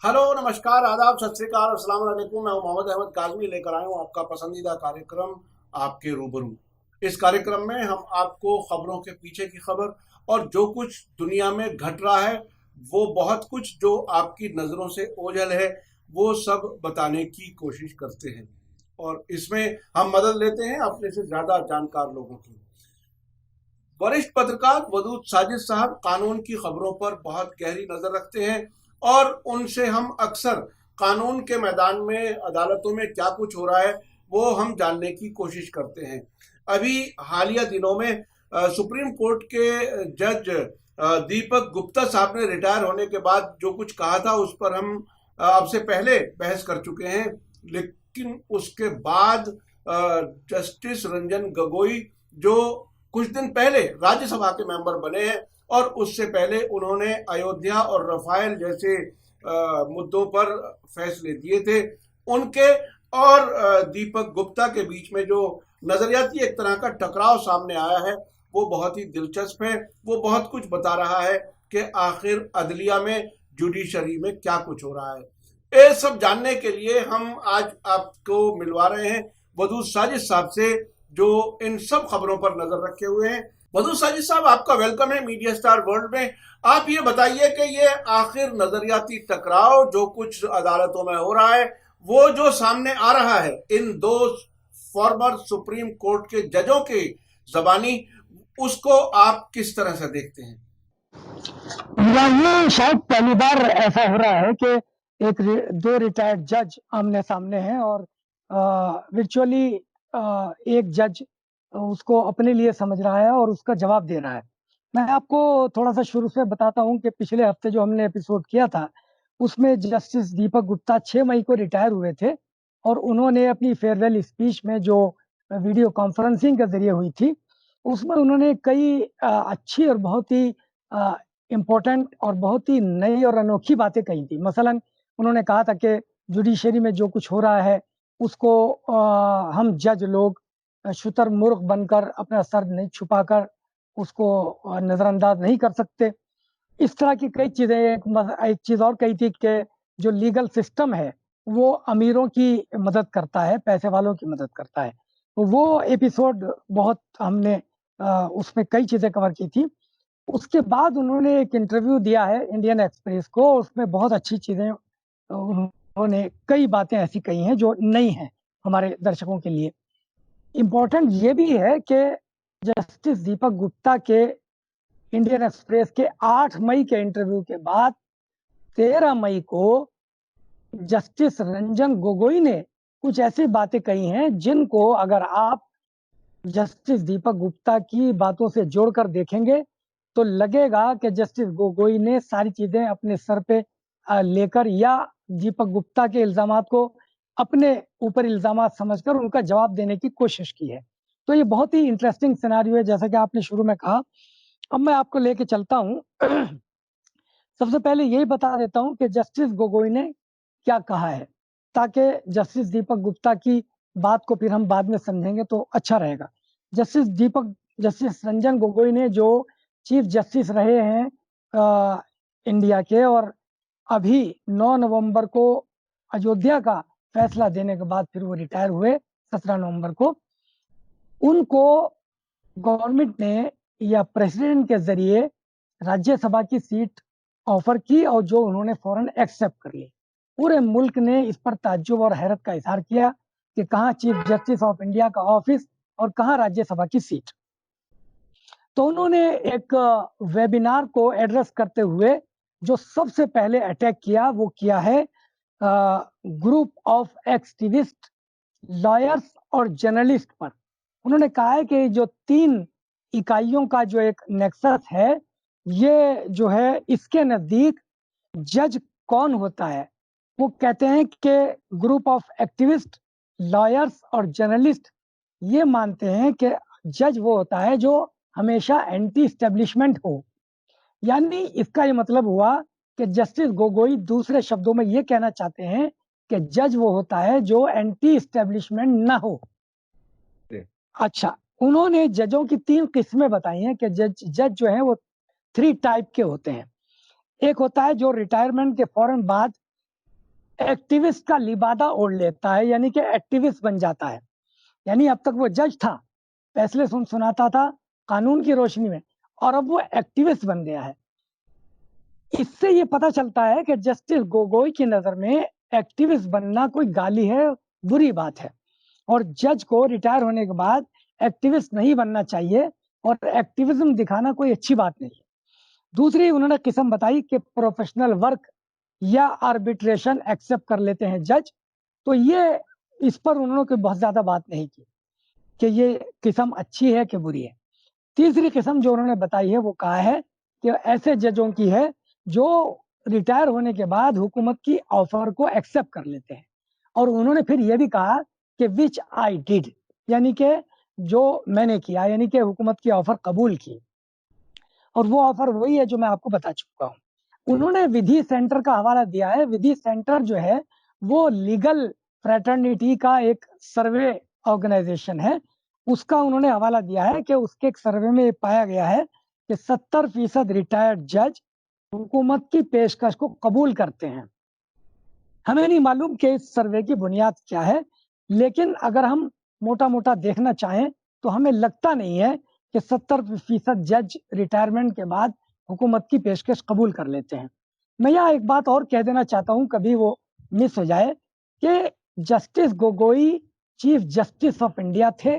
Hello, नमस्कार, आदाब, सत श्री अकाल, अस्सलाम वालेकुम। मैं हूं मोहम्मद अहमद काज़मी, लेकर आया हूं आपका पसंदीदा कार्यक्रम आपके रूबरू। इस कार्यक्रम में हम आपको खबरों के पीछे की खबर और जो कुछ दुनिया में घट रहा है, वो बहुत कुछ जो आपकी नज़रों से ओझल है, वो सब बताने की कोशिश करते हैं। और इसमें हम मदद लेते हैं अपने से ज़्यादा जानकार लोगों की। वरिष्ठ पत्रकार वदूद साजिद साहब कानून की खबरों पर बहुत गहरी नजर रखते हैं और उनसे हम अक्सर कानून के मैदान में, अदालतों में क्या कुछ हो रहा है, वो हम जानने की कोशिश करते हैं। अभी हालिया दिनों में सुप्रीम कोर्ट के जज दीपक गुप्ता साहब ने रिटायर होने के बाद जो कुछ कहा था, उस पर हम आपसे पहले बहस कर चुके हैं। लेकिन उसके बाद जस्टिस रंजन गोगोई, जो कुछ दिन पहले राज्यसभा के मेंबर बने हैं और उससे पहले उन्होंने अयोध्या और रफाल जैसे मुद्दों पर फैसले दिए थे, उनके और दीपक गुप्ता के बीच में जो नजरियाती एक तरह का टकराव सामने आया है, वो बहुत ही दिलचस्प है। वो बहुत कुछ बता रहा है कि आखिर अदलिया में, जुडिशरी में क्या कुछ हो रहा है। ये सब जानने के लिए हम आज आपको मिलवा रहे हैं वदूद साजिद साहब से, जो इन सब खबरों पर नजर रखे हुए हैं। वदूद साजिद साहब, आपका वेलकम है मीडिया स्टार वर्ल्ड में। आप ये बताइए कि ये आखिर नजरियाती टकराव जो कुछ अदालतों में हो रहा है, वो जो सामने आ रहा है इन दो फॉर्मर सुप्रीम कोर्ट के जजों के जबानी, उसको आप किस तरह से देखते हैं? ये शायद पहली बार ऐसा हो रहा है कि दो रिटायर्ड जज आमने सामने हैं और वर्चुअली एक जज उसको अपने लिए समझ रहा है और उसका जवाब दे रहा है। मैं आपको थोड़ा सा शुरू से बताता हूं कि पिछले हफ्ते जो हमने एपिसोड किया था, उसमें जस्टिस दीपक गुप्ता 6 मई को रिटायर हुए थे और उन्होंने अपनी फेयरवेल स्पीच में जो वीडियो कॉन्फ्रेंसिंग के जरिए हुई थी, उसमें उन्होंने कई अच्छी और बहुत ही इम्पोर्टेंट और बहुत ही नई और अनोखी बातें कही थी। मसलन उन्होंने कहा था कि जुडिशरी में जो कुछ हो रहा है, उसको हम जज लोग शुतुरमुर्ग बनकर अपना सर नहीं छुपाकर उसको नजरअंदाज नहीं कर सकते। इस तरह की कई चीजें, एक चीज और कही थी कि जो लीगल सिस्टम है, वो अमीरों की मदद करता है, पैसे वालों की मदद करता है। तो वो एपिसोड बहुत हमने उसमें कई चीजें कवर की थी। उसके बाद उन्होंने एक इंटरव्यू दिया है इंडियन एक्सप्रेस को, उसमें बहुत अच्छी चीजें, उन्होंने कई बातें ऐसी कही हैं जो नई हैं हमारे दर्शकों के लिए। इम्पोर्टेंट ये भी है कि जस्टिस दीपक गुप्ता के इंडियन एक्सप्रेस के 8 मई के इंटरव्यू के बाद 13 मई को जस्टिस रंजन गोगोई ने कुछ ऐसी बातें कही हैं जिनको अगर आप जस्टिस दीपक गुप्ता की बातों से जोड़कर देखेंगे तो लगेगा कि जस्टिस गोगोई ने सारी चीजें अपने सर पे लेकर या दीपक गुप्ता के इल्जामात को अपने ऊपर इल्जामात समझकर उनका जवाब देने की कोशिश की है। तो ये बहुत ही इंटरेस्टिंग सिनेरियो है, जैसा कि आपने शुरू में कहा। अब मैं आपको लेके चलता हूँ। सबसे पहले यही बता देता हूँ कि जस्टिस गोगोई ने क्या कहा है, ताकि जस्टिस दीपक गुप्ता की बात को फिर हम बाद में समझेंगे तो अच्छा रहेगा। जस्टिस रंजन गोगोई ने, जो चीफ जस्टिस रहे हैं इंडिया के, और अभी 9 नवंबर को अयोध्या का फैसला देने के बाद फिर वो रिटायर हुए 17 नवंबर को, उनको गवर्नमेंट ने या प्रेसिडेंट के जरिए राज्यसभा की सीट ऑफर की और जो उन्होंने फौरन एक्सेप्ट कर ली। पूरे मुल्क ने इस पर ताज्जुब और हैरत का इजहार किया कि कहाँ चीफ जस्टिस ऑफ इंडिया का ऑफिस और कहाँ राज्यसभा की सीट। तो उन्होंने एक वेबिनार को एड्रेस करते हुए जो सबसे पहले अटैक किया, वो किया है ग्रुप ऑफ एक्टिविस्ट, लॉयर्स और जर्नलिस्ट पर। उन्होंने कहा है कि जो 3 इकाइयों का जो एक नेक्सस है, ये जो है, इसके नजदीक जज कौन होता है। वो कहते हैं कि ग्रुप ऑफ एक्टिविस्ट, लॉयर्स और जर्नलिस्ट ये मानते हैं कि जज वो होता है जो हमेशा एंटी स्टेब्लिशमेंट हो। यानी इसका ये मतलब हुआ कि जस्टिस गोगोई दूसरे शब्दों में ये कहना चाहते हैं कि जज वो होता है जो एंटी स्टेब्लिशमेंट ना हो। अच्छा, उन्होंने जजों की 3 किस्में बताई हैं कि जज जो है वो 3 टाइप के होते हैं। एक होता है जो रिटायरमेंट के फौरन बाद एक्टिविस्ट का लिबादा ओढ़ लेता है, यानी कि एक्टिविस्ट बन जाता है। यानी अब तक वो जज था, फैसले सुनाता था कानून की रोशनी में, और अब वो एक्टिविस्ट बन गया है। इससे ये पता चलता है कि जस्टिस गोगोई की नजर में एक्टिविस्ट बनना कोई गाली है, बुरी बात है, और जज को रिटायर होने के बाद एक्टिविस्ट नहीं बनना चाहिए, और एक्टिविज्म दिखाना कोई अच्छी बात नहीं है। दूसरी उन्होंने किस्म बताई कि प्रोफेशनल वर्क या आर्बिट्रेशन एक्सेप्ट कर लेते हैं जज, तो ये इस पर उन्होंने कोई बहुत ज्यादा बात नहीं की कि ये किस्म अच्छी है कि बुरी है। तीसरी किस्म जो उन्होंने बताई है वो कहा है कि ऐसे जजों की है जो रिटायर होने के बाद हुकूमत की ऑफर को एक्सेप्ट कर लेते हैं, और उन्होंने फिर यह भी कहा कि विच आई डिड, यानी कि जो मैंने किया, यानी कि हुकूमत की ऑफर कबूल की, और वो ऑफर वही है जो मैं आपको बता चुका हूँ। उन्होंने विधि सेंटर का हवाला दिया है। विधि सेंटर जो है वो लीगल फ्रेटर्निटी का एक सर्वे ऑर्गेनाइजेशन है। उसका उन्होंने हवाला दिया है कि उसके एक सर्वे में पाया गया है कि 70% रिटायर्ड जज हुकूमत की पेशकश को कबूल करते हैं। हमें नहीं मालूम कि इस सर्वे की बुनियाद क्या है, लेकिन अगर हम मोटा मोटा देखना चाहें तो हमें लगता नहीं है कि 70% जज रिटायरमेंट के बाद हुकूमत की पेशकश कबूल कर लेते हैं। मैं यहाँ एक बात और कह देना चाहता हूँ, कभी वो मिस हो जाए, कि justice Gogoi chief justice of India थे।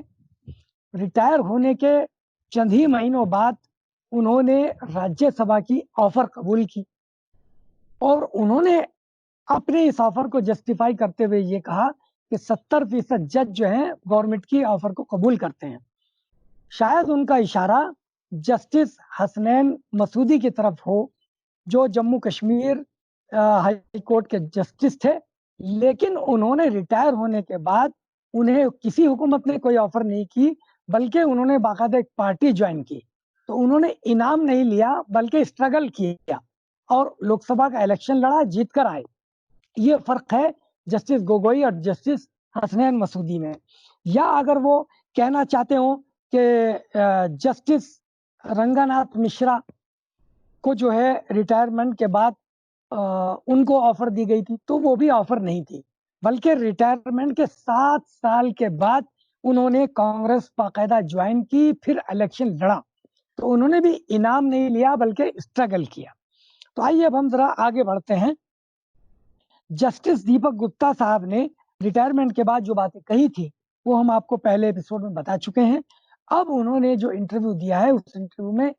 रिटायर होने के चंद ही महीनों बाद उन्होंने राज्यसभा की ऑफर कबूल की, और उन्होंने अपने इस ऑफर को जस्टिफाई करते हुए ये कहा कि 70% जज जो हैं गवर्नमेंट की ऑफर को कबूल करते हैं। शायद उनका इशारा जस्टिस हसनैन मसूदी की तरफ हो, जो जम्मू कश्मीर हाई कोर्ट के जस्टिस थे, लेकिन उन्होंने रिटायर होने के बाद उन्हें किसी हुकूमत ने कोई ऑफर नहीं की, बल्कि उन्होंने बाकायदा एक पार्टी ज्वाइन की। तो उन्होंने इनाम नहीं लिया बल्कि स्ट्रगल किया, और लोकसभा का इलेक्शन लड़ा, जीत कर आए। ये फर्क है जस्टिस गोगोई और जस्टिस हसनैन मसूदी में। या अगर वो कहना चाहते हो कि जस्टिस रंगानाथ मिश्रा को जो है रिटायरमेंट के बाद उनको ऑफर दी गई थी, तो वो भी ऑफर नहीं थी, बल्कि रिटायरमेंट के 7 साल के बाद उन्होंने कांग्रेस बाकायदा ज्वाइन की, फिर इलेक्शन लड़ा। तो उन्होंने भी इनाम नहीं लिया बल्कि स्ट्रगल किया। तो आइए अब हम जरा आगे बढ़ते हैं। जस्टिस दीपक गुप्ता साहब ने रिटायरमेंट के बाद जो बातें कही थी वो हम आपको पहले एपिसोड में बता चुके हैं। अब उन्होंने जो इंटरव्यू दिया है उस इंटरव्यू में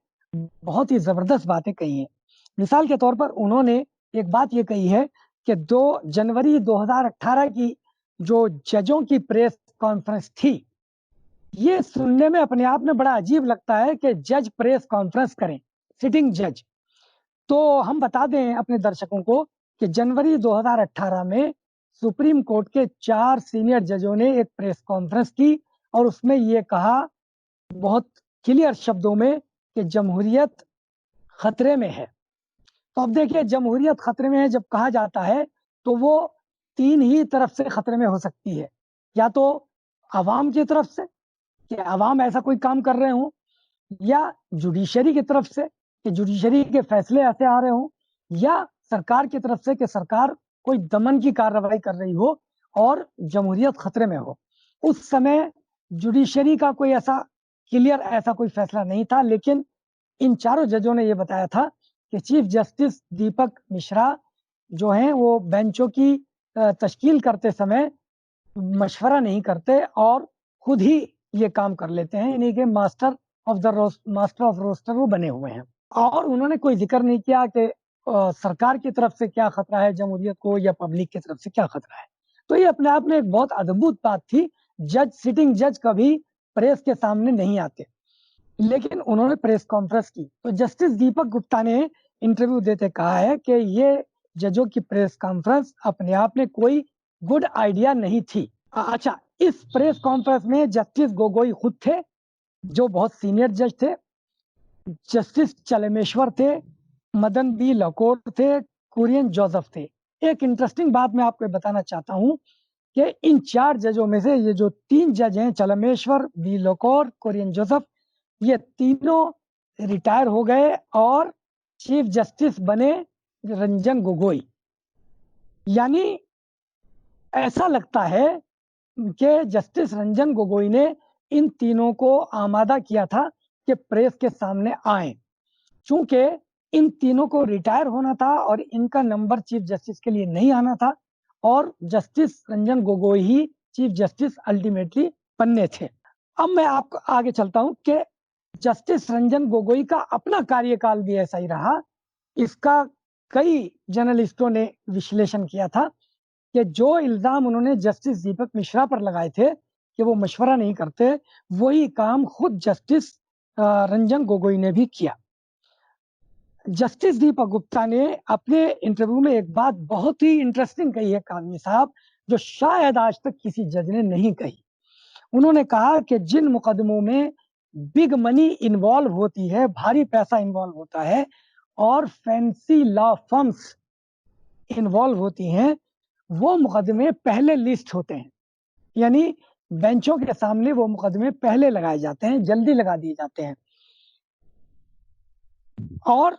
बहुत ही जबरदस्त बातें कही हैं। मिसाल के तौर पर उन्होंने एक बात ये कही है कि 2 जनवरी 2018 की जो जजों की प्रेस कॉन्फ्रेंस थी, ये सुनने में अपने आप में बड़ा अजीब लगता है कि जज प्रेस कॉन्फ्रेंस करें, सिटिंग जज। तो हम बता दें अपने दर्शकों को कि जनवरी 2018 में सुप्रीम कोर्ट के 4 सीनियर जजों ने एक प्रेस कॉन्फ्रेंस की, और उसमें ये कहा बहुत क्लियर शब्दों में कि जमहूरियत खतरे में है। तो अब देखिए, जमहूरियत खतरे में है जब कहा जाता है तो वो 3 ही तरफ से खतरे में हो सकती है। या तो आवाम की तरफ से कि आवाम ऐसा कोई काम कर रहे हों, या जुडिशरी की तरफ से कि जुडिशरी के फैसले ऐसे आ रहे हों, या सरकार की तरफ से कि सरकार कोई दमन की कार्रवाई कर रही हो और जमहूरियत खतरे में हो। उस समय जुडिशरी का कोई ऐसा क्लियर ऐसा कोई फैसला नहीं था, लेकिन इन चारों जजों ने यह बताया था कि चीफ जस्टिस दीपक मिश्रा जो हैं वो बेंचों की तश्कील करते समय मशवरा नहीं करते और खुद ही ये काम कर लेते हैं, यानी कि मास्टर ऑफ रोस्टर वो बने हुए हैं। और उन्होंने कोई जिक्र नहीं किया कि सरकार की तरफ से क्या खतरा है जमहूरियत को, या पब्लिक की तरफ से क्या खतरा है। तो ये अपने आप में एक बहुत अद्भुत बात थी। सिटिंग जज कभी प्रेस के सामने नहीं आते, लेकिन उन्होंने प्रेस कॉन्फ्रेंस की। तो जस्टिस दीपक गुप्ता ने इंटरव्यू देते कहा है कि ये जजों की प्रेस कॉन्फ्रेंस अपने आप में कोई गुड आइडिया नहीं थी। अच्छा, इस प्रेस कॉन्फ्रेंस में जस्टिस गोगोई खुद थे, जो बहुत सीनियर जज थे, जस्टिस चलमेश्वर थे, मदन बी लकोर थे, कुरियन जोसेफ थे। एक इंटरेस्टिंग बात मैं आपको बताना चाहता हूं कि इन 4 जजों में से ये जो 3 जज हैं, चलमेश्वर, बी लकोर, कुरियन जोसेफ, ये तीनों रिटायर हो गए और चीफ जस्टिस बने रंजन गोगोई। यानी ऐसा लगता है कि जस्टिस रंजन गोगोई ने इन तीनों को आमादा किया था कि प्रेस के सामने आए, चूंकि इन तीनों को रिटायर होना था और इनका नंबर चीफ जस्टिस के लिए नहीं आना था, और जस्टिस रंजन गोगोई ही चीफ जस्टिस अल्टीमेटली बनने थे। अब मैं आपको आगे चलता हूं कि जस्टिस रंजन गोगोई का अपना कार्यकाल भी ऐसा ही रहा। इसका कई जर्नलिस्टों ने विश्लेषण किया था कि जो इल्जाम उन्होंने जस्टिस दीपक मिश्रा पर लगाए थे कि वो मशवरा नहीं करते, वही काम खुद जस्टिस रंजन गोगोई ने भी किया। जस्टिस दीपक गुप्ता ने अपने इंटरव्यू में एक बात बहुत ही इंटरेस्टिंग कही है काजमी साहब, जो शायद आज तक किसी जज ने नहीं कही। उन्होंने कहा कि जिन मुकदमों में बिग मनी इन्वॉल्व होती है, भारी पैसा इन्वॉल्व होता है और फैंसी लॉ फर्म्स इन्वॉल्व होती हैं, वो मुकदमे पहले लिस्ट होते हैं, यानी बेंचों के सामने वो मुकदमे पहले लगाए जाते हैं, जल्दी लगा दिए जाते हैं। और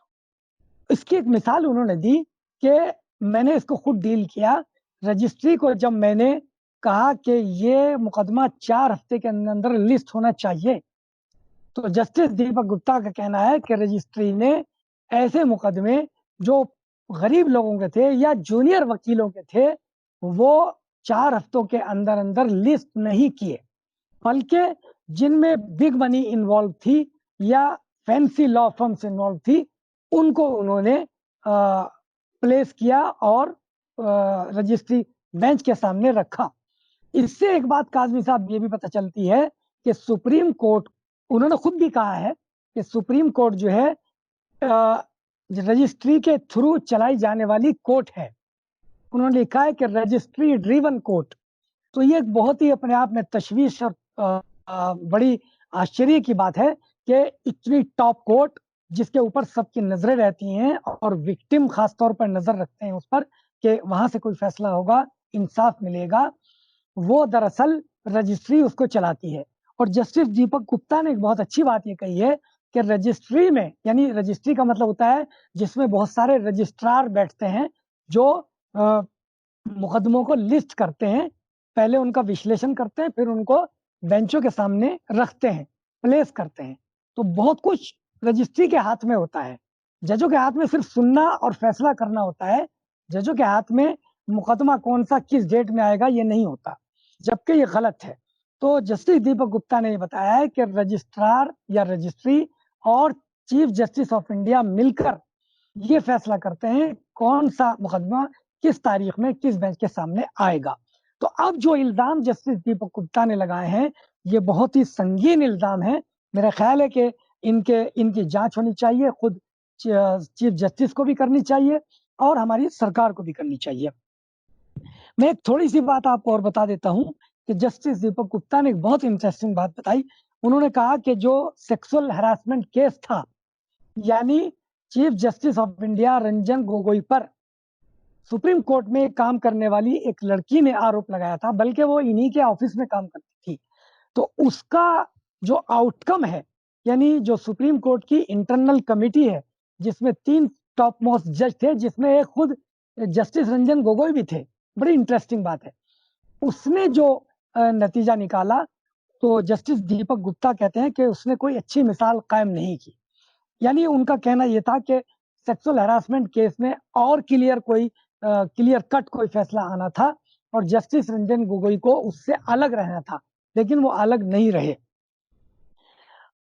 इसकी एक मिसाल उन्होंने दी कि मैंने इसको खुद डील किया। रजिस्ट्री को जब मैंने कहा कि ये मुकदमा 4 हफ्ते के अंदर लिस्ट होना चाहिए, तो जस्टिस दीपक गुप्ता का कहना है कि रजिस्ट्री ने ऐसे मुकदमे जो गरीब लोगों के थे या जूनियर वकीलों के थे, वो 4 हफ्तों के अंदर अंदर लिस्ट नहीं किए, बल्कि जिनमें बिग मनी इन्वॉल्व थी या फैंसी लॉ फर्म्स इन्वॉल्व थी, उनको उन्होंने प्लेस किया और रजिस्ट्री बेंच के सामने रखा। इससे एक बात काजमी साहब ये भी पता चलती है कि सुप्रीम कोर्ट, उन्होंने खुद भी कहा है कि सुप्रीम कोर्ट जो है रजिस्ट्री के थ्रू चलाई जाने वाली कोर्ट है। उन्होंने लिखा है कि रजिस्ट्री ड्रिवन कोर्ट। तो ये एक बहुत ही अपने आप में तशवीश और बड़ी आश्चर्य की बात है कि इतनी टॉप कोर्ट जिसके ऊपर सबकी नजरें रहती हैं और विक्टिम खास तौर पर नजर रखते हैं उस पर कि वहां से कोई फैसला होगा, इंसाफ मिलेगा, वो दरअसल रजिस्ट्री उसको चलाती है। और जस्टिस दीपक गुप्ता ने एक बहुत अच्छी बात ये कही है कि रजिस्ट्री में, यानी रजिस्ट्री का मतलब होता है जिसमें बहुत सारे रजिस्ट्रार बैठते हैं जो मुकदमों को लिस्ट करते हैं, पहले उनका विश्लेषण करते हैं, फिर उनको बेंचों के सामने रखते हैं, प्लेस करते हैं। तो बहुत कुछ रजिस्ट्री के हाथ में होता है। जजों के हाथ में सिर्फ सुनना और फैसला करना होता है। जजों के हाथ में मुकदमा कौन सा किस डेट में आएगा ये नहीं होता, जबकि ये गलत है। तो जस्टिस दीपक गुप्ता ने बताया है कि रजिस्ट्रार या रजिस्ट्री और चीफ जस्टिस ऑफ इंडिया मिलकर ये फैसला करते हैं कौन सा मुकदमा किस तारीख में किस बेंच के सामने आएगा। तो अब जो इल्जाम जस्टिस दीपक गुप्ता ने लगाए हैं ये बहुत ही संगीन इल्जाम है। मेरा ख्याल है कि इनकी जांच होनी चाहिए, खुद चीफ जस्टिस को भी करनी चाहिए और हमारी सरकार को भी करनी चाहिए। मैं एक थोड़ी सी बात आपको और बता देता हूं कि जस्टिस दीपक गुप्ता ने एक बहुत इंटरेस्टिंग बात बताई। उन्होंने कहा कि जो सेक्सुअल हैरासमेंट केस था, यानी chief justice of India Ranjan Gogoi पर सुप्रीम कोर्ट में काम करने वाली एक लड़की ने आरोप लगाया था, बल्कि वो इन्हीं के ऑफिस में काम करती थी। तो उसका जो आउटकम है, यानी जो सुप्रीम कोर्ट की इंटरनल कमेटी है जिसमें 3 टॉप मोस्ट जज थे, जिसमें एक खुद जस्टिस रंजन गोगोई भी थे, बड़ी इंटरेस्टिंग बात है, उसने जो नतीजा निकाला तो जस्टिस दीपक गुप्ता कहते हैं कि उसने कोई अच्छी मिसाल कायम नहीं की। यानी उनका कहना यह था कि सेक्सुअल हैरासमेंट केस में और क्लियर कट कोई फैसला आना था और जस्टिस रंजन गोगोई को उससे अलग रहना था, लेकिन वो अलग नहीं रहे।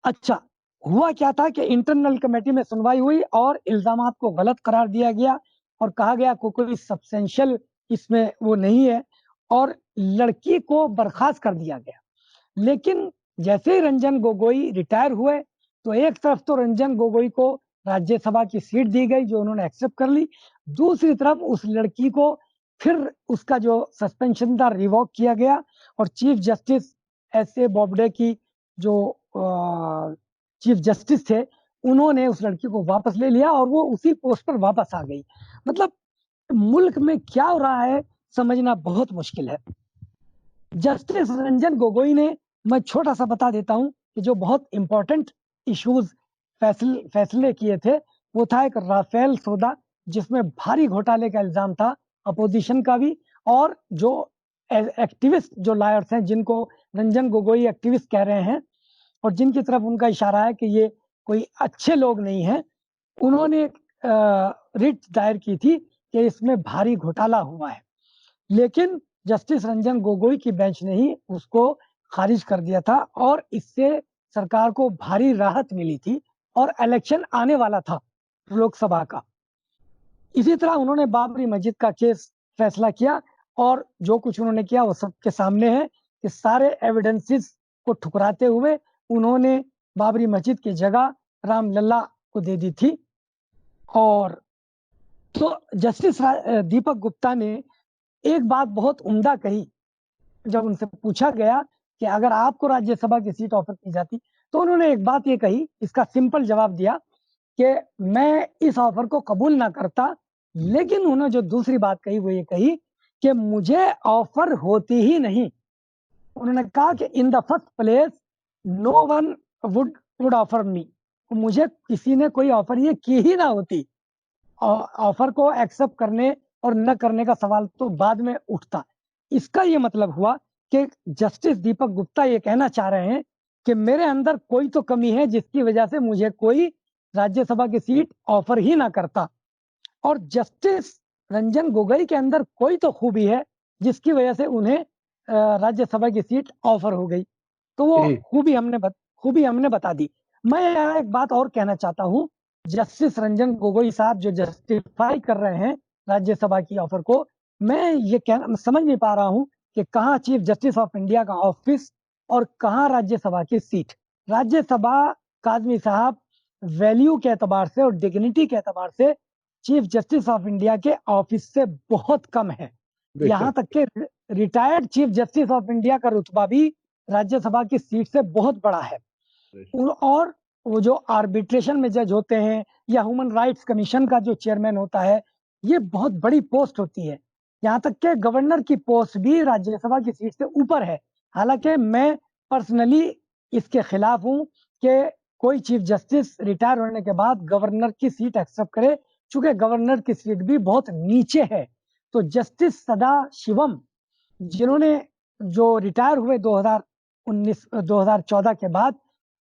अच्छा, हुआ क्या था कि इंटरनल कमेटी में सुनवाई हुई और इल्जामात को गलत करार दिया गया और कहा गया कोई सब्सटेंशियल इसमें वो नहीं है और लड़की को बर्खास्त कर दिया गया। लेकिन जैसे ही रंजन गोगोई रिटायर हुए तो एक तरफ तो रंजन गोगोई को राज्यसभा की सीट दी गई जो उन्होंने एक्सेप्ट कर ली, दूसरी तरफ उस लड़की को फिर उसका जो सस्पेंशन था रिवॉक किया गया और चीफ जस्टिस एस.ए. बोबडे की जो चीफ जस्टिस थे उन्होंने उस लड़की को वापस ले लिया और वो उसी पोस्ट पर वापस आ गई। मतलब मुल्क में क्या हो रहा है समझना बहुत मुश्किल है। जस्टिस रंजन गोगोई ने, मैं छोटा सा बता देता हूं कि जो बहुत इंपॉर्टेंट इश्यूज फैसले किए थे वो था एक राफेल सौदा जिसमें भारी घोटाले का इल्जाम था, अपोजिशन का भी और जो एक्टिविस्ट जो लॉयर्स हैं, जिनको रंजन गोगोई एक्टिविस्ट कह रहे हैं और जिनकी तरफ उनका इशारा है कि ये कोई अच्छे लोग नहीं हैं, उन्होंने रिट दायर की थी कि इसमें भारी घोटाला हुआ है, लेकिन जस्टिस रंजन गोगोई की बेंच ने ही उसको खारिज कर दिया था और इससे सरकार को भारी राहत मिली थी और इलेक्शन आने वाला था लोकसभा का। इसी तरह उन्होंने बाबरी मस्जिद का केस फैसला किया और जो कुछ उन्होंने किया वो सबके सामने है कि सारे एविडेंसेस को ठुकराते हुए उन्होंने बाबरी मस्जिद की जगह रामलला को दे दी थी। और तो जस्टिस दीपक गुप्ता ने एक बात बहुत उम्दा कही जब उनसे पूछा गया कि अगर आपको राज्यसभा की सीट ऑफर की जाती, तो उन्होंने एक बात ये कही, इसका सिंपल जवाब दिया कि मैं इस ऑफर को कबूल ना करता, लेकिन उन्होंने जो दूसरी बात कही वो ये कही कि मुझे ऑफर होती ही नहीं। उन्होंने कहा कि in the first place no one would offer me, मुझे किसी ने कोई ऑफर ये की ही ना होती, ऑफर को एक्सेप्ट करने और न करने का सवाल तो बाद में उठता। इसका ये मतलब हुआ कि जस्टिस दीपक गुप्ता ये कहना चाह रहे हैं कि मेरे अंदर कोई तो कमी है जिसकी वजह से मुझे कोई राज्यसभा की सीट ऑफर ही ना करता, और जस्टिस रंजन गोगोई के अंदर कोई तो खूबी है जिसकी वजह से उन्हें राज्यसभा की सीट ऑफर हो गई। तो वो खूबी हमने बता दी। मैं यहाँ एक बात और कहना चाहता हूँ, जस्टिस रंजन गोगोई साहब जो जस्टिफाई कर रहे हैं राज्यसभा की ऑफर को, मैं ये समझ नहीं पा रहा हूँ कि कहाँ चीफ जस्टिस ऑफ इंडिया का ऑफिस और कहाँ राज्यसभा की सीट। राज्यसभा काजमी साहब वैल्यू के एतबार से और डिग्निटी के एतबार से चीफ जस्टिस ऑफ इंडिया के ऑफिस से बहुत कम है। यहाँ तक के retired chief justice of India का रुतबा भी राज्यसभा की सीट से बहुत बड़ा है। और वो जो आर्बिट्रेशन में जज होते हैं या ह्यूमन राइट्स कमीशन का जो चेयरमैन होता है, ये बहुत बड़ी पोस्ट होती है। यहाँ तक के गवर्नर की पोस्ट भी राज्यसभा की सीट से ऊपर है। हालांकि मैं पर्सनली इसके खिलाफ हूँ कि कोई चीफ जस्टिस रिटायर होने के बाद गवर्नर की सीट एक्सेप्ट करे, चूंकि गवर्नर की सीट भी बहुत नीचे है। तो जस्टिस सदा शिवम जिन्होंने जो रिटायर हुए 2014 के बाद,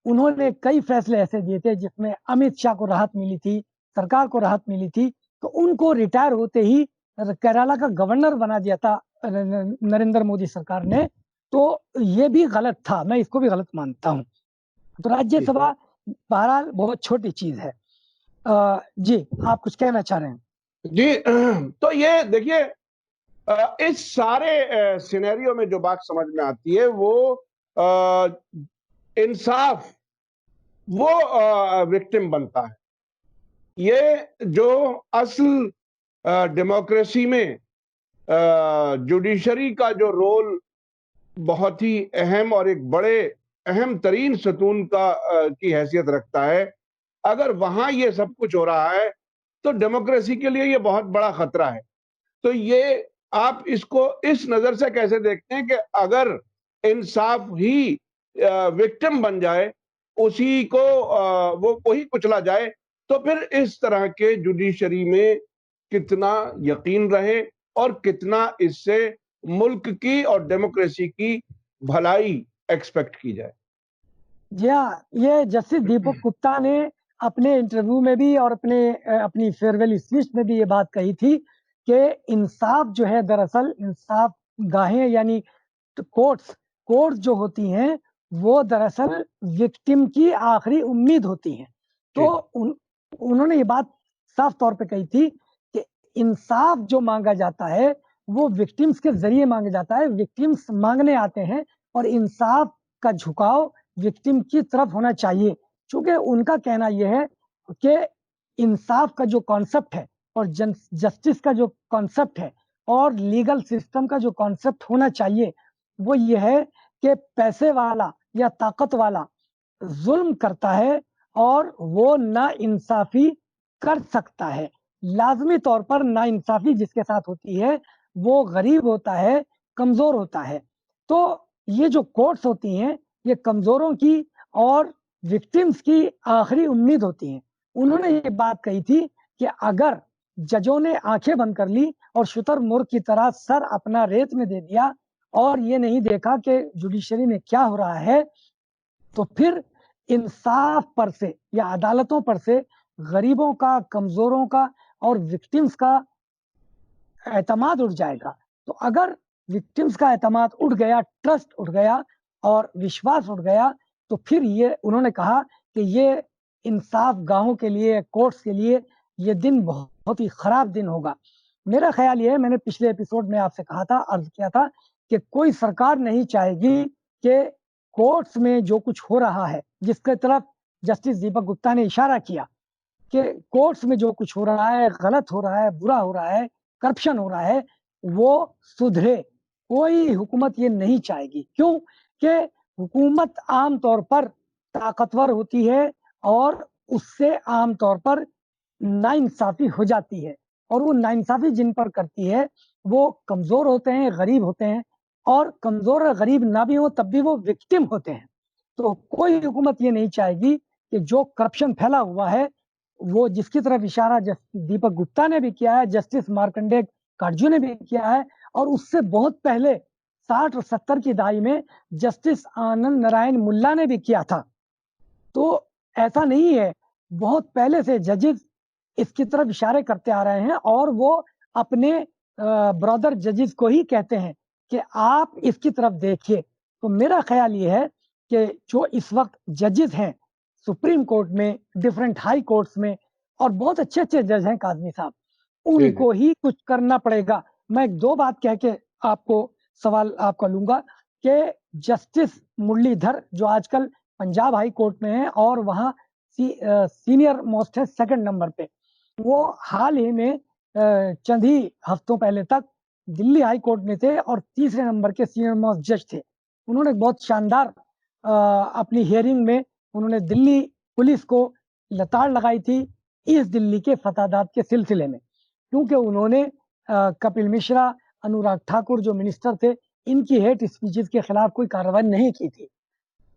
उन्होंने कई फैसले ऐसे दिए थे जिसमें अमित शाह को राहत मिली थी, सरकार को राहत मिली थी, तो उनको रिटायर होते ही केरला का गवर्नर बना दिया था नरेंद्र मोदी सरकार ने। तो ये भी गलत था, मैं इसको भी गलत मानता हूँ। तो राज्यसभा बहरहाल बहुत छोटी चीज है। जी, आप कुछ कहना चाह रहे हैं? जी, तो ये देखिए, इस सारे सिनेरियो में जो बात समझ में आती है वो इंसाफ वो विक्टिम बनता है। ये जो असल डेमोक्रेसी में जुडिशरी का जो रोल बहुत ही अहम और एक बड़े अहम तरीन सतून की हैसियत रखता है, अगर वहां ये सब कुछ हो रहा है तो डेमोक्रेसी के लिए ये बहुत बड़ा खतरा है। तो ये आप इसको इस नजर से कैसे देखते हैं कि अगर इंसाफ ही विक्टिम बन जाए, उसी को वो वही कुचला जाए, तो फिर इस तरह के जुडिशरी में कितना यकीन रहे और कितना इससे मुल्क की और डेमोक्रेसी की भलाई एक्सपेक्ट की जाए। जी हाँ, ये जस्टिस दीपक गुप्ता ने अपने इंटरव्यू में भी और अपनी फेयरवेल स्पीच में भी ये बात कही थी कि इंसाफ जो है, दरअसल इंसाफ गाहें यानी कोर्ट्स जो होती हैं वो दरअसल विक्टिम की आखिरी उम्मीद होती हैं। तो उन्होंने ये बात साफ तौर पे कही थी कि इंसाफ जो मांगा जाता है वो विक्टिम्स के जरिए मांगा जाता है। विक्टिम्स मांगने आते हैं और इंसाफ का झुकाव विक्टिम की तरफ होना चाहिए, क्योंकि उनका कहना यह है कि इंसाफ का जो कॉन्सेप्ट है और जस्टिस का जो कॉन्सेप्ट है और लीगल सिस्टम का जो कॉन्सेप्ट होना चाहिए, वो ये है कि पैसे वाला या ताकत वाला जुल्म करता है और वो ना इंसाफी कर सकता है। लाजमी तौर पर ना इंसाफी जिसके साथ होती है वो गरीब होता है, कमजोर होता है। तो ये जो कोर्ट्स होती हैं ये कमजोरों की और विक्टिम्स की आखिरी उम्मीद होती हैं। उन्होंने ये बात कही थी कि अगर जजों ने आंखें बंद कर ली और शुतुरमुर्ग की तरह सर अपना रेत में दे दिया और ये नहीं देखा कि जुडिशरी में क्या हो रहा है, तो फिर इंसाफ पर से या अदालतों पर से गरीबों का, कमजोरों का और विक्टिम्स का एतमाद उठ जाएगा। तो अगर विक्टिम्स का एतमाद उठ गया, ट्रस्ट उठ गया और विश्वास उठ गया, तो फिर ये उन्होंने कहा कि ये इंसाफ गाहों के लिए, कोर्ट्स के लिए ये दिन बहुत ही खराब दिन होगा। मेरा ख्याल ये है, मैंने पिछले एपिसोड में आपसे कहा था, अर्ज किया था कि कोई सरकार नहीं चाहेगी कि कोर्ट्स में जो कुछ हो रहा है, जिसके तरफ जस्टिस दीपक गुप्ता ने इशारा किया कि कोर्ट्स में जो कुछ हो रहा है, गलत हो रहा है, बुरा हो रहा है, करप्शन हो रहा है, वो सुधरे। कोई हुकूमत ये नहीं चाहेगी। क्यों? कि हुकूमत आम तौर पर ताकतवर होती है और उससे आम तौर पर नाइंसाफी हो जाती है, और वो नाइंसाफी जिन पर करती है वो कमजोर होते हैं, गरीब होते हैं, और कमजोर और गरीब ना भी हो तब भी वो विक्टिम होते हैं। तो कोई हुकूमत ये नहीं चाहेगी कि जो करप्शन फैला हुआ है, वो जिसकी तरफ इशारा दीपक गुप्ता ने भी किया है, जस्टिस मार्कंडेय काटजू ने भी किया है, और उससे बहुत पहले 60 और 70 की दहाई में जस्टिस आनंद नारायण मुल्ला ने भी किया था। तो ऐसा नहीं है, बहुत पहले से जजेस इसकी तरफ इशारे करते आ रहे हैं, और वो अपने ब्रदर जजेस को ही कहते हैं कि आप इसकी तरफ देखिए। तो मेरा ख्याल ये है कि जो इस वक्त जजेस हैं सुप्रीम कोर्ट में, डिफरेंट हाई कोर्ट्स में, और बहुत अच्छे अच्छे जज हैं काजमी साहब, उनको ही कुछ करना पड़ेगा। मैं एक दो बात कह के आपको सवाल आपका लूंगा कि जस्टिस मुरलीधर जो आजकल पंजाब हाई कोर्ट में है और वहाँ सीनियर मोस्ट है, सेकंड नंबर पे, वो हाल ही में चंद ही हफ्तों पहले तक दिल्ली हाई कोर्ट में थे और तीसरे नंबर के सीनियर मोस्ट जज थे। उन्होंने बहुत शानदार अपनी हियरिंग में उन्होंने दिल्ली पुलिस को लताड़ लगाई थी ईस्ट दिल्ली के फसादात के सिलसिले में, क्योंकि उन्होंने कपिल मिश्रा, अनुराग ठाकुर जो मिनिस्टर थे, इनकी हेट स्पीचेस के खिलाफ कोई कार्रवाई नहीं की थी,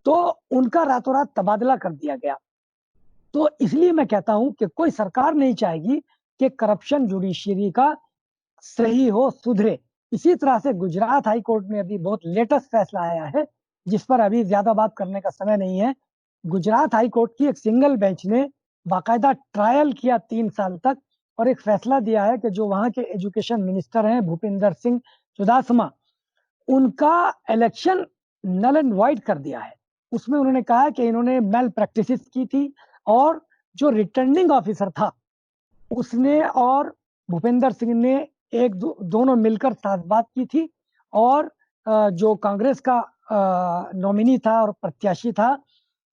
तो उनका रातों रात तबादला कर दिया गया। तो इसलिए मैं कहता हूं कि कोई सरकार नहीं चाहेगी कि करप्शन जुडिशरी का सही हो, सुधरे। इसी तरह से गुजरात हाई कोर्ट में अभी बहुत लेटेस्ट फैसला आया है, जिस पर अभी ज्यादा बात करने का समय नहीं है। गुजरात हाई कोर्ट की एक सिंगल बेंच ने बाकायदा ट्रायल किया 3 साल तक, और एक फैसला दिया है कि जो वहां के एजुकेशन मिनिस्टर हैं भूपिंदर सिंह चुदासमा, उनका इलेक्शन नल एंड वाइड कर दिया है। उसमें उन्होंने कहा कि इन्होंने मेल प्रैक्टिसेस की थी, और जो रिटर्निंग ऑफिसर था उसने और भूपेंद्र सिंह ने दोनों मिलकर साथ बात की थी, और जो कांग्रेस का नॉमिनी था और प्रत्याशी था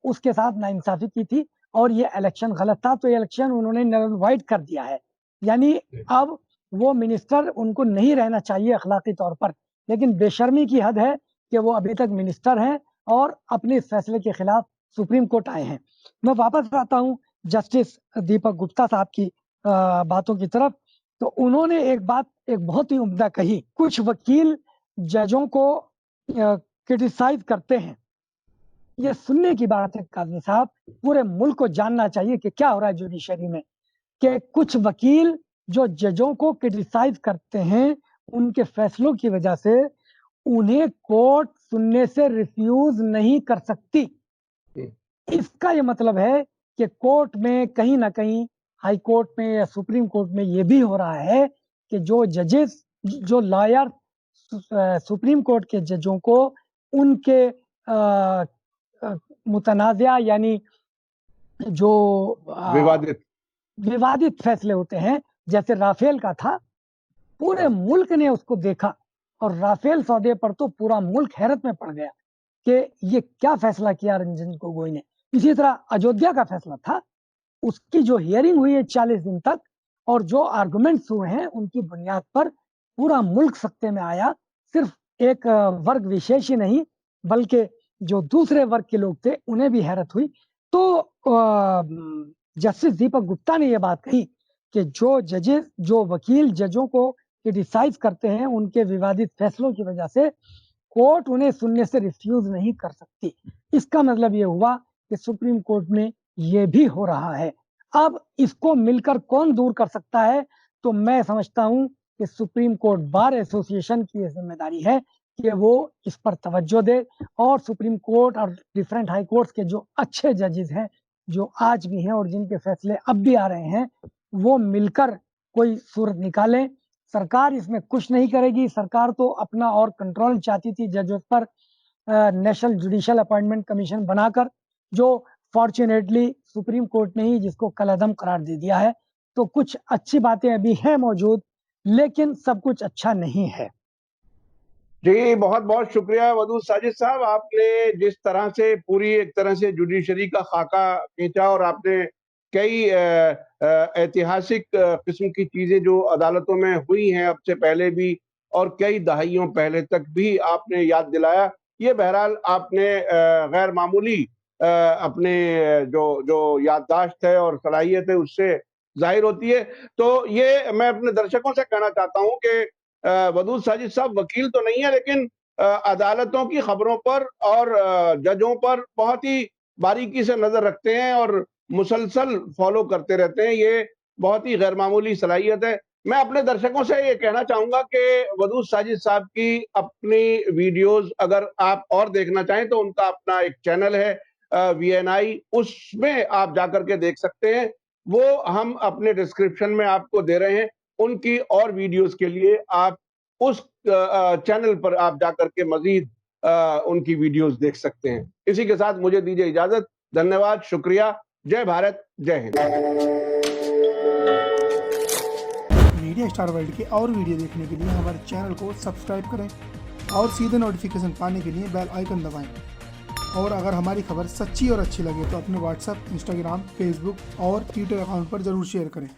उसके साथ नाइंसाफी की थी, और ये इलेक्शन गलत था, तो ये इलेक्शन उन्होंने नल एंड वाइड कर दिया है। यानी अब वो मिनिस्टर उनको नहीं रहना चाहिए अखलाकी तौर पर, लेकिन बेशर्मी की हद है कि वो अभी तक मिनिस्टर हैं और अपने इस फैसले के खिलाफ सुप्रीम कोर्ट आए हैं। मैं वापस आता हूं जस्टिस दीपक गुप्ता साहब की बातों की तरफ। तो उन्होंने एक बात एक बहुत ही उम्दा कही, कुछ वकील जजों को क्रिटिसाइज करते हैं। ये सुनने की बात है काजमी साहब, पूरे मुल्क को जानना चाहिए कि क्या हो रहा है जुडिशरी में, कि कुछ वकील जो जजों को क्रिटिसाइज करते हैं, उनके फैसलों की वजह से उन्हें कोर्ट सुनने से रिफ्यूज नहीं कर सकती। इसका ये मतलब है कि कोर्ट में कहीं ना कहीं, हाई कोर्ट में या सुप्रीम कोर्ट में, ये भी हो रहा है कि जो जजेस, जो लॉयर सुप्रीम कोर्ट के जजों को उनके मुतनाज़ा यानी जो विवादित फैसले होते हैं, जैसे राफेल का था, पूरे मुल्क ने उसको देखा, और राफेल सौदे पर तो पूरा मुल्क हैरत में पड़ गया कि ये क्या फैसला किया रंजन गोगोई ने। इसी तरह अयोध्या का फैसला था, उसकी जो हियरिंग हुई है 40 दिन तक, और जो आर्गुमेंट्स हुए हैं उनकी बुनियाद पर पूरा मुल्क सत्ते में आया। सिर्फ एक वर्ग विशेष ही नहीं, बल्कि जो दूसरे वर्ग के लोग थे उन्हें भी हैरत हुई। तो जस्टिस दीपक गुप्ता ने यह बात कही कि जो जजेस, जो वकील जजों को क्रिटिसाइज करते हैं, उनके विवादित फैसलों की वजह से कोर्ट उन्हें सुनने से रिफ्यूज नहीं कर सकती। इसका मतलब ये हुआ कि सुप्रीम कोर्ट में ये भी हो रहा है। अब इसको मिलकर कौन दूर कर सकता है? तो मैं समझता हूं कि सुप्रीम कोर्ट बार एसोसिएशन की जिम्मेदारी है कि वो इस पर तवज्जो दे और सुप्रीम कोर्ट और डिफरेंट हाई कोर्ट्स के जो अच्छे जजेस हैं, जो आज भी हैं और जिनके फैसले अब भी आ रहे हैं, वो मिलकर कोई सूरत निकालें। सरकार इसमें कुछ नहीं करेगी। सरकार तो अपना और कंट्रोल चाहती थी जजों पर, नेशनल जुडिशियल अपॉइंटमेंट कमीशन बनाकर, जो फॉर्चुनेटली सुप्रीम कोर्ट ने ही जिसको कलअदम करार दे दिया है। तो कुछ अच्छी बातें अभी हैं मौजूद, लेकिन सब कुछ अच्छा नहीं है। जी, बहुत बहुत शुक्रिया वदूद साजिद साहब, आपने जिस तरह से पूरी एक तरह से जुडिशरी का खाका खींचा और आपने कई ऐतिहासिक किस्म की चीजें जो अदालतों में हुई हैं अब से पहले भी और कई दहाइयों पहले तक भी आपने याद दिलाया। ये बहरहाल आपने गैर मामूली अपने जो जो याददाश्त है और सलाहियत है उससे जाहिर होती है। तो ये मैं अपने दर्शकों से कहना चाहता हूँ कि वदूद साजिद साहब वकील तो नहीं है, लेकिन अदालतों की खबरों पर और जजों पर बहुत ही बारीकी से नजर रखते हैं और मुसलसल फॉलो करते रहते हैं। ये बहुत ही गैर मामूली सलाहियत है। मैं अपने दर्शकों से ये कहना चाहूंगा कि वदूद साजिद साहब की अपनी वीडियोस अगर आप और देखना चाहें तो उनका अपना एक चैनल है VNI, उसमें आप जाकर के देख सकते हैं। वो हम अपने डिस्क्रिप्शन में आपको दे रहे हैं। उनकी और वीडियोस के लिए आप उस चैनल पर आप जाकर के मजीद उनकी वीडियोस देख सकते हैं। इसी के साथ मुझे दीजिए इजाजत। धन्यवाद, शुक्रिया। जय भारत, जय हिंद। मीडिया स्टार वर्ल्ड के और वीडियो देखने के लिए हमारे चैनल को सब्सक्राइब करें और सीधे नोटिफिकेशन पाने के लिए बेल आइकन दबाएं। और अगर हमारी खबर सच्ची और अच्छी लगे तो अपने व्हाट्सएप, इंस्टाग्राम, फेसबुक और ट्विटर अकाउंट पर ज़रूर शेयर करें।